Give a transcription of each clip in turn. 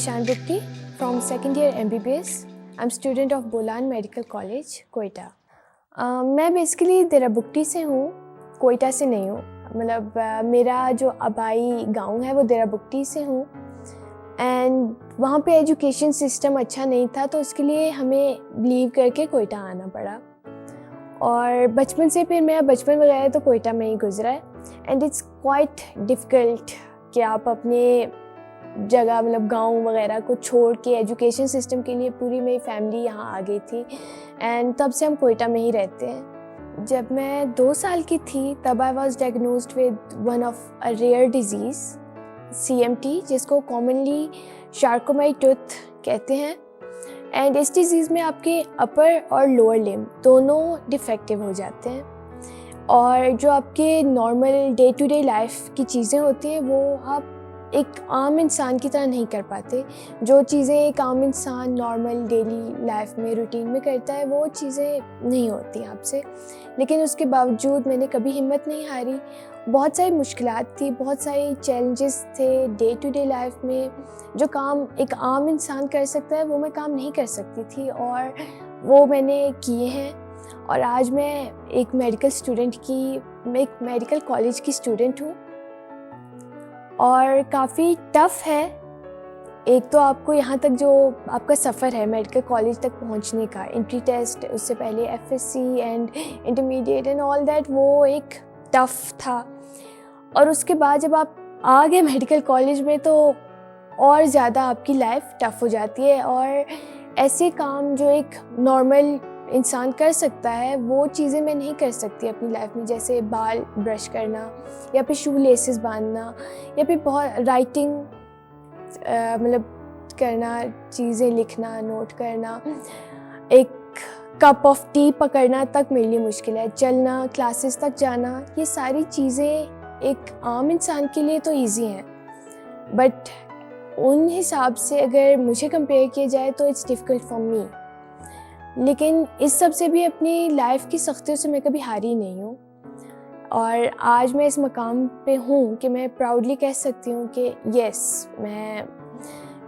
Kishan Bukti from second year MBBS. I'm student of Bolan Medical College, Quetta. मैं basically देराबुक्टी से हूँ, कोयटा से नहीं हूँ. मतलब मेरा जो आबाई गांव है वो देराबुक्टी से हूँ एंड वहाँ पे एजुकेशन सिस्टम अच्छा नहीं था, तो उसके लिए हमें लीव करके कोयटा आना पड़ा. और बचपन से फिर मेरा बचपन वगैरह तो कोयटा में ही गुजरा है एंड इट्स क्वाइट डिफ़िकल्ट कि आप अपने जगह मतलब गांव वगैरह को छोड़ के एजुकेशन सिस्टम के लिए पूरी मेरी फैमिली यहाँ आ गई थी एंड तब से हम कोयटा में ही रहते हैं. जब मैं 2 साल की थी तब I was diagnosed with one of a rare disease CMT, जिसको कॉमनली शार्कोमाई टूथ कहते हैं. एंड इस डिज़ीज़ में आपके अपर और लोअर लिम्ब दोनों डिफेक्टिव हो जाते हैं और जो आपके normal day to day life की चीज़ें होती हैं वो आप एक आम इंसान की तरह नहीं कर पाते. जो चीज़ें एक आम इंसान नॉर्मल डेली लाइफ में रूटीन में करता है वो चीज़ें नहीं होती आपसे. लेकिन उसके बावजूद मैंने कभी हिम्मत नहीं हारी. बहुत सारी मुश्किलात थी, बहुत सारे चैलेंजेस थे डे टू डे लाइफ में. जो काम एक आम इंसान कर सकता है वो मैं काम नहीं कर सकती थी और वो मैंने किए हैं. और आज मैं एक मेडिकल कॉलेज की स्टूडेंट हूँ और काफ़ी टफ़ है. एक तो आपको यहाँ तक जो आपका सफ़र है मेडिकल कॉलेज तक पहुँचने का, एंट्री टेस्ट, उससे पहले FSC and intermediate and all that, वो एक टफ़ था. और उसके बाद जब आप आ गए मेडिकल कॉलेज में तो और ज़्यादा आपकी लाइफ टफ़ हो जाती है. और ऐसे काम जो एक नॉर्मल इंसान कर सकता है वो चीज़ें मैं नहीं कर सकती अपनी लाइफ में, जैसे बाल ब्रश करना या फिर शू लेसेस बांधना या फिर बहुत राइटिंग मतलब करना, चीज़ें लिखना, नोट करना. एक कप ऑफ टी पकड़ना तक मेरे लिए मुश्किल है. चलना, क्लासेस तक जाना, ये सारी चीज़ें एक आम इंसान के लिए तो ईजी हैं, बट उन हिसाब से अगर मुझे कंपेयर किया जाए तो इट्स डिफ़िकल्ट फॉर मी. लेकिन इस सब से भी अपनी लाइफ की सख्तियों से मैं कभी हारी नहीं हूँ और आज मैं इस मकाम पे हूँ कि मैं प्राउडली कह सकती हूँ कि यस, मैं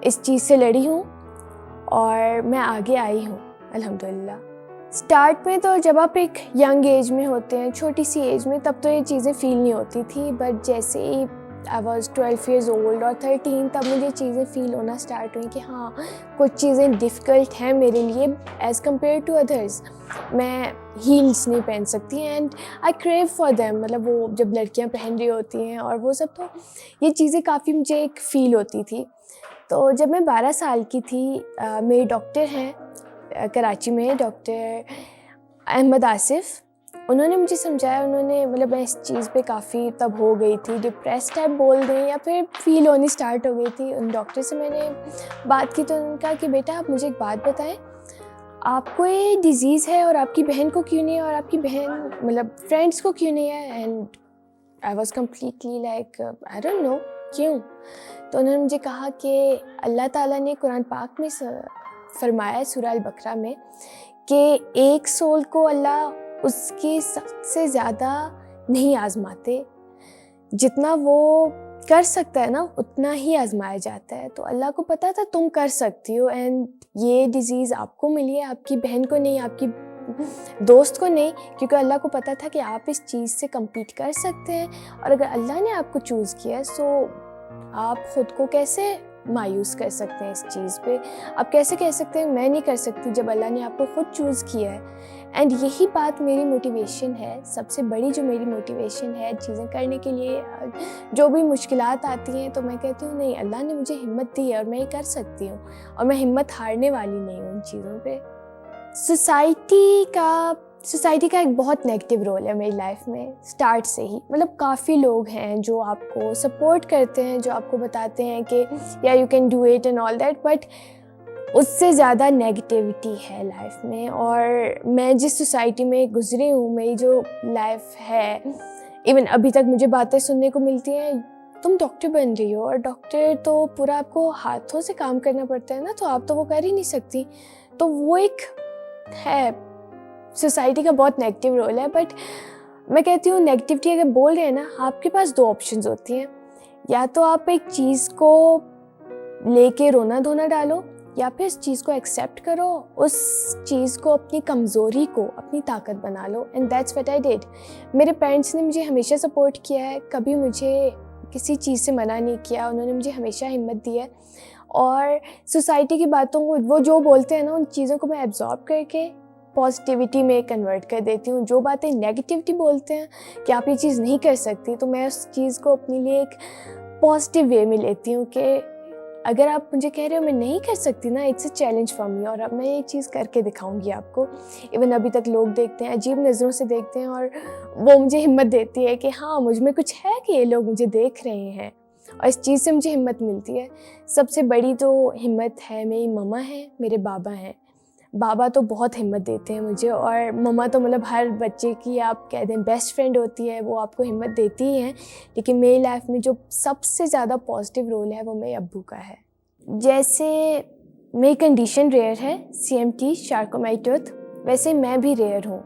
इस चीज़ से लड़ी हूँ और मैं आगे आई हूँ अल्हम्दुलिल्लाह. स्टार्ट में तो जब आप एक यंग एज में होते हैं, छोटी सी एज में, तब तो ये चीज़ें फील नहीं होती थी. बट जैसे ही आई वॉज 12 years old और 13, तब मुझे चीज़ें फ़ील होना स्टार्ट हुई कि हाँ, कुछ चीज़ें डिफ़िकल्ट हैं मेरे लिए एज़ कम्पेयर टू अदर्स. मैं हील्स नहीं पहन सकती and I crave for them. मतलब वो जब लड़कियां पहन रही होती हैं और वो सब, तो ये चीज़ें काफ़ी मुझे एक फ़ील होती थी. तो जब मैं 12 साल की थी, मेरे डॉक्टर हैं कराची में, डॉक्टर अहमद आसिफ, उन्होंने मुझे समझाया. उन्होंने मतलब मैं इस चीज़ पे काफ़ी तब हो गई थी, डिप्रेस टाइप बोल दें या फिर फील होनी स्टार्ट हो गई थी. उन डॉक्टर से मैंने बात की तो उन्होंने कहा कि बेटा आप मुझे एक बात बताएं, आपको ये डिज़ीज़ है और आपकी बहन को क्यों नहीं है और आपकी बहन मतलब फ्रेंड्स को क्यों नहीं है. And I was completely like I don't know क्यों. तो उन्होंने मुझे कहा कि अल्लाह ताला ने कुरान पाक में फरमाया सूरह अल-बकरा में कि एक सोल को अल्लाह उसके सबसे ज़्यादा नहीं आज़माते. जितना वो कर सकता है ना उतना ही आज़माया जाता है. तो अल्लाह को पता था तुम कर सकती हो एंड ये डिज़ीज़ आपको मिली है, आपकी बहन को नहीं, आपकी दोस्त को नहीं, क्योंकि अल्लाह को पता था कि आप इस चीज़ से कम्पीट कर सकते हैं. और अगर अल्लाह ने आपको चूज़ किया सो आप ख़ुद को कैसे मायूस कर सकते हैं इस चीज़ पे. आप कैसे कह सकते हैं मैं नहीं कर सकती जब अल्लाह ने आपको ख़ुद चूज़ किया है. एंड यही बात मेरी मोटिवेशन है, सबसे बड़ी जो मेरी मोटिवेशन है चीज़ें करने के लिए. जो भी मुश्किलात आती हैं तो मैं कहती हूँ नहीं, अल्लाह ने मुझे हिम्मत दी है और मैं ये कर सकती हूँ और मैं हिम्मत हारने वाली नहीं हूँ उन चीज़ों पे. सोसाइटी का एक बहुत नेगेटिव रोल है मेरी लाइफ में स्टार्ट से ही. मतलब काफ़ी लोग हैं जो आपको सपोर्ट करते हैं, जो आपको बताते हैं कि या you can do it and all that, but उससे ज़्यादा नेगेटिविटी है लाइफ में. और मैं जिस सोसाइटी में गुजरी हूँ, मेरी जो लाइफ है, इवन अभी तक मुझे बातें सुनने को मिलती हैं, तुम डॉक्टर बन रही हो और डॉक्टर तो पूरा आपको हाथों से काम करना पड़ता है ना, तो आप तो वो कर ही नहीं सकती. तो वो एक है, सोसाइटी का बहुत नेगेटिव रोल है. बट मैं कहती हूँ नेगेटिविटी अगर बोल रहे हैं ना, आपके पास 2 ऑप्शंस होती हैं. या तो आप एक चीज़ को लेके रोना धोना डालो, या फिर इस चीज़ को एक्सेप्ट करो, उस चीज़ को अपनी कमज़ोरी को अपनी ताकत बना लो। And that's what I did. मेरे पेरेंट्स ने मुझे हमेशा सपोर्ट किया है, कभी मुझे किसी चीज़ से मना नहीं किया, उन्होंने मुझे हमेशा हिम्मत दी है। और सोसाइटी की बातों को, वो जो बोलते हैं ना, उन चीज़ों को मैं एब्जॉर्ब करके पॉजिटिविटी में कन्वर्ट कर देती हूँ। जो बातें नेगेटिविटी बोलते हैं कि आप ये चीज़ नहीं कर सकती, तो मैं उस चीज़ को अपने लिए एक पॉजिटिव वे में लेती हूँ कि अगर आप मुझे कह रहे हो मैं नहीं कर सकती ना, it's a challenge for me, और अब मैं ये चीज़ करके दिखाऊंगी आपको। इवन अभी तक लोग देखते हैं, अजीब नज़रों से देखते हैं, और वो मुझे हिम्मत देती है कि हाँ, मुझ में कुछ है कि ये लोग मुझे देख रहे हैं, और इस चीज़ से मुझे हिम्मत मिलती है। सबसे बड़ी तो हिम्मत है मेरी मम्मा है, मेरे बाबा हैं। बाबा तो बहुत हिम्मत देते हैं मुझे, और मम्मा तो मतलब हर बच्चे की आप कह दें बेस्ट फ्रेंड होती है, वो आपको हिम्मत देती ही हैं। लेकिन मेरी लाइफ में जो सबसे ज़्यादा पॉजिटिव रोल है वो मेरे अब्बू का है। जैसे मेरी कंडीशन रेयर है, CMT शार्कोमाइटोथ, वैसे मैं भी रेयर हूँ,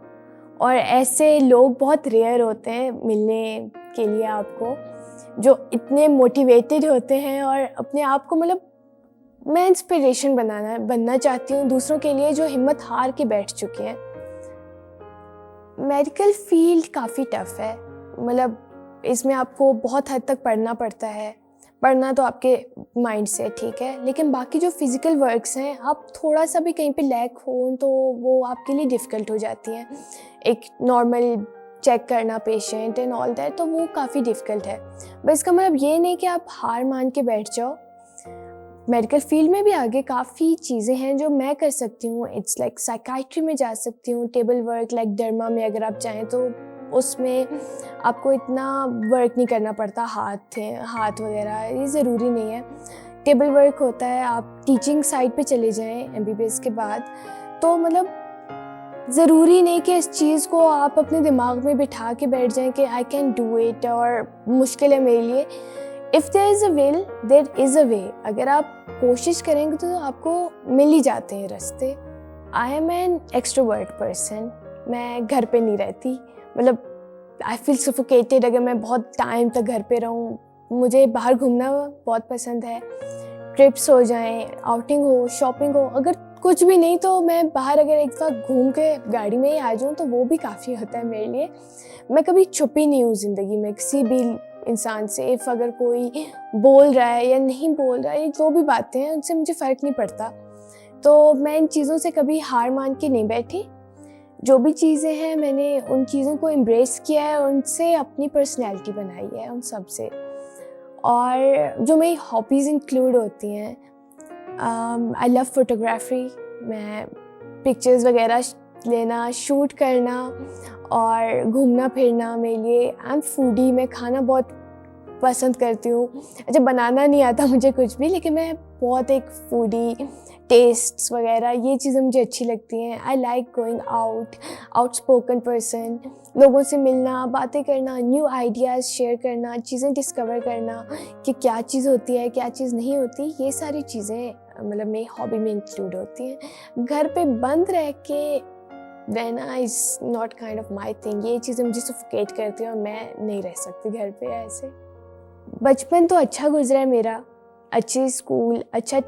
और ऐसे लोग बहुत रेयर होते हैं मिलने के लिए आपको, जो इतने मोटिवेटेड होते हैं और अपने आप को, मतलब मैं इंस्पिरेशन बनना चाहती हूँ दूसरों के लिए, जो हिम्मत हार के बैठ चुके हैं। मेडिकल फील्ड काफ़ी टफ है, मतलब इसमें आपको बहुत हद तक पढ़ना पड़ता है। पढ़ना तो आपके माइंड से ठीक है, लेकिन बाकी जो फिज़िकल वर्क्स हैं, आप थोड़ा सा भी कहीं पे लैक हो तो वो आपके लिए डिफ़िकल्ट हो जाती हैं। एक नॉर्मल चेक करना पेशेंट एंड ऑल दैट, तो वो काफ़ी डिफ़िकल्ट है। बस इसका मतलब ये नहीं कि आप हार मान के बैठ जाओ। मेडिकल फील्ड में भी आगे काफ़ी चीज़ें हैं जो मैं कर सकती हूँ। इट्स लाइक साइकाइट्री में जा सकती हूँ, टेबल वर्क लाइक डर्मा में अगर आप चाहें तो उसमें आपको इतना वर्क नहीं करना पड़ता, हाथ वगैरह ये ज़रूरी नहीं है। टेबल वर्क होता है, आप टीचिंग साइड पे चले जाएं MBBS के बाद, तो मतलब ज़रूरी नहीं कि इस चीज़ को आप अपने दिमाग में बिठा के बैठ जाएं कि आई कैन डू इट और मुश्किल है मेरे लिए। If there is a will there is a way. अगर आप कोशिश करेंगे तो आपको मिल ही जाते हैं रास्ते। I am an extrovert person. मैं घर पे नहीं रहती, मतलब आई फील सफोकेटेड अगर मैं बहुत टाइम तक घर पे रहूँ। मुझे बाहर घूमना बहुत पसंद है, ट्रिप्स हो जाएं, आउटिंग हो, शॉपिंग हो, अगर कुछ भी नहीं तो मैं बाहर अगर एक बार घूम के गाड़ी में ही आ जाऊँ तो वो भी काफ़ी होता है मेरे लिए। मैं कभी छुपी नहीं हूँ ज़िंदगी में किसी भी इंसान से। इफ़ अगर कोई बोल रहा है या नहीं बोल रहा है, जो भी बातें हैं उनसे मुझे फ़र्क नहीं पड़ता। तो मैं इन चीज़ों से कभी हार मान के नहीं बैठी। जो भी चीज़ें हैं मैंने उन चीज़ों को एम्ब्रेस किया है, उनसे अपनी पर्सनैलिटी बनाई है, उन सब से। और जो मेरी हॉबीज़ इंक्लूड होती हैं, आई लव फोटोग्राफी। मैं पिक्चर्स वगैरह लेना, शूट करना और घूमना फिरना मेरे लिए। आई एम फूडी, मैं खाना बहुत पसंद करती हूँ। अच्छा, बनाना नहीं आता मुझे कुछ भी, लेकिन मैं बहुत एक फूडी, टेस्ट्स वगैरह ये चीज़ें मुझे अच्छी लगती हैं। I like going out, outspoken person, लोगों से मिलना, बातें करना, न्यू आइडियाज़ शेयर करना, चीज़ें डिस्कवर करना कि क्या चीज़ होती है, क्या चीज़ नहीं होती। ये सारी चीज़ें मतलब मेरी हॉबी में इंक्लूड होती हैं। घर पे बंद रह के रहना is not kind of my thing. ये चीज़ें मुझे सफोकेट करती हैं और मैं नहीं रह सकती घर पे ऐसे। बचपन तो अच्छा गुजरा है मेरा, अच्छे स्कूल, अच्छे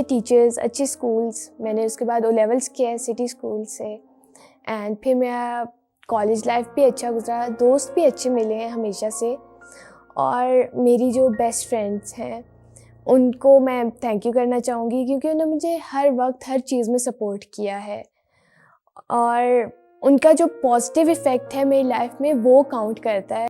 टीचर्स, अच्छे स्कूल्स। मैंने उसके बाद O-levels किया है सिटी स्कूल से, एंड फिर मेरा कॉलेज लाइफ भी अच्छा गुजरा, दोस्त भी अच्छे मिले हैं हमेशा से। और मेरी जो बेस्ट फ्रेंड्स हैं उनको मैं थैंक यू करना चाहूँगी, क्योंकि उन्होंने मुझे हर वक्त हर चीज़ में सपोर्ट किया है, और उनका जो पॉजिटिव इफ़ेक्ट है मेरी लाइफ में वो काउंट करता है।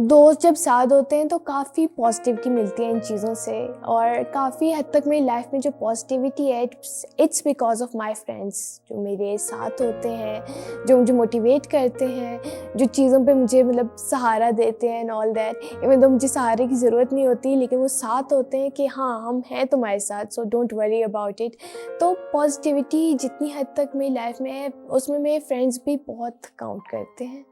दोस्त जब साथ होते हैं तो काफ़ी पॉजिटिविटी मिलती है इन चीज़ों से, और काफ़ी हद तक मेरी लाइफ में जो पॉजिटिविटी है it's because of my friends, जो मेरे साथ होते हैं, जो मुझे मोटिवेट करते हैं, जो चीज़ों पे मुझे मतलब सहारा देते हैं एंड ऑल दैट। इवन तो मुझे सहारे की ज़रूरत नहीं होती, लेकिन वो साथ होते हैं कि हाँ, हम हैं तुम्हारे साथ, so don't worry about it. तो पॉजिटिविटी जितनी हद तक मेरी लाइफ में है उसमें मेरे फ्रेंड्स भी बहुत काउंट करते हैं।